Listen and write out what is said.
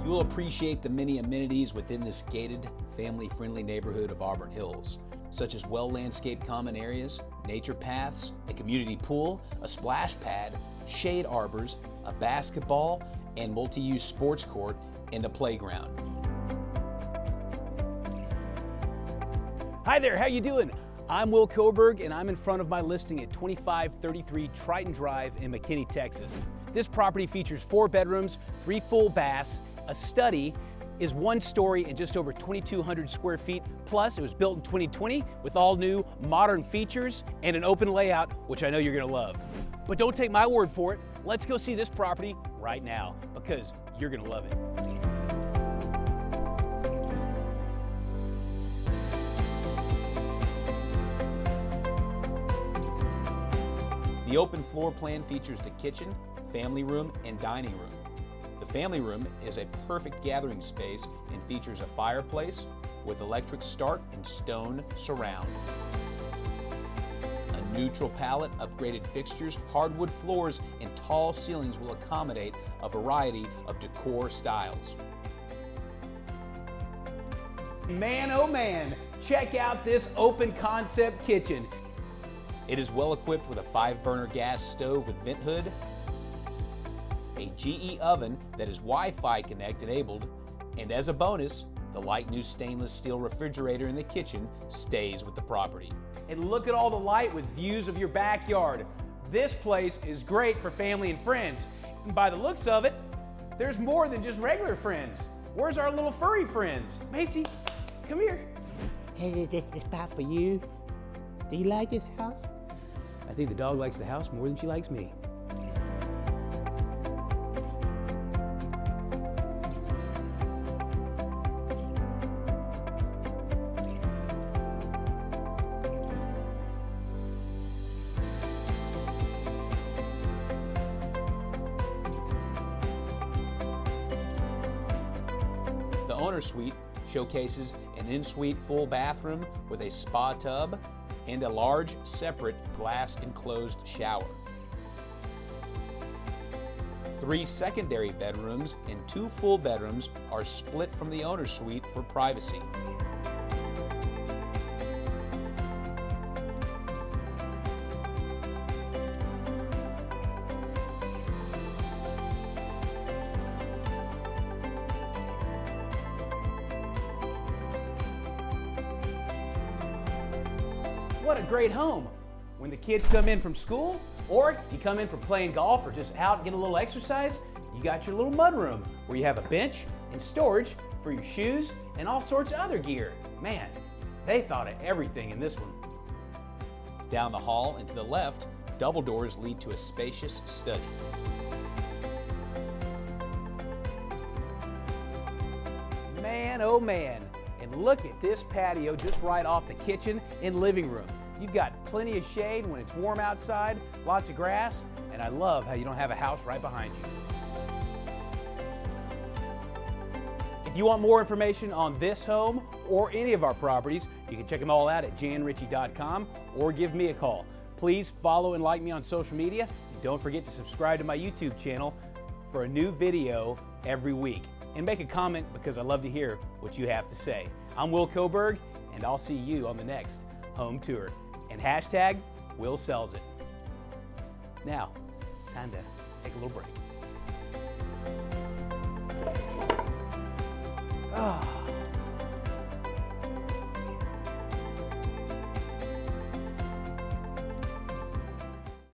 You will appreciate the many amenities within this gated, family-friendly neighborhood of Auburn Hills, such as well-landscaped common areas, nature paths, a community pool, a splash pad, shade arbors, a basketball and multi-use sports court, and a playground. Hi there, how you doing? I'm Will Koberg, and I'm in front of my listing at 2533 Triton Drive in McKinney, Texas. This property features 4 bedrooms, 3 full baths, a study, is 1 story and just over 2,200 square feet. Plus, it was built in 2020 with all new modern features and an open layout, which I know you're gonna love. But don't take my word for it. Let's go see this property right now because you're gonna love it. The open floor plan features the kitchen, family room, and dining room. The family room is a perfect gathering space and features a fireplace with electric start and stone surround. A neutral palette, upgraded fixtures, hardwood floors, and tall ceilings will accommodate a variety of decor styles. Man, oh man, check out this open concept kitchen. It is well equipped with a 5-burner gas stove with vent hood, a GE oven that is Wi-Fi Connect enabled, and as a bonus, the light new stainless steel refrigerator in the kitchen stays with the property. And look at all the light with views of your backyard. This place is great for family and friends. And by the looks of it, there's more than just regular friends. Where's our little furry friends? Macy, come here. Hey, this is spot for you. Do you like this house? I think the dog likes the house more than she likes me. The owner suite showcases an en-suite full bathroom with a spa tub and a large separate glass enclosed shower. 3 secondary bedrooms and 2 full bedrooms are split from the owner suite for privacy. What a great home. When the kids come in from school, or you come in from playing golf or just out getting a little exercise, you got your little mudroom where you have a bench and storage for your shoes and all sorts of other gear. Man, they thought of everything in this one. Down the hall and to the left, double doors lead to a spacious study. Man, oh man. And look at this patio just right off the kitchen and living room. You've got plenty of shade when it's warm outside, lots of grass, and I love how you don't have a house right behind you. If you want more information on this home or any of our properties, you can check them all out at janrichie.com or give me a call. Please follow and like me on social media, and don't forget to subscribe to my YouTube channel for a new video every week. And make a comment because I love to hear what you have to say. I'm Will Koberg, and I'll see you on the next home tour. And hashtag WillSellsIt. Now, time to take a little break.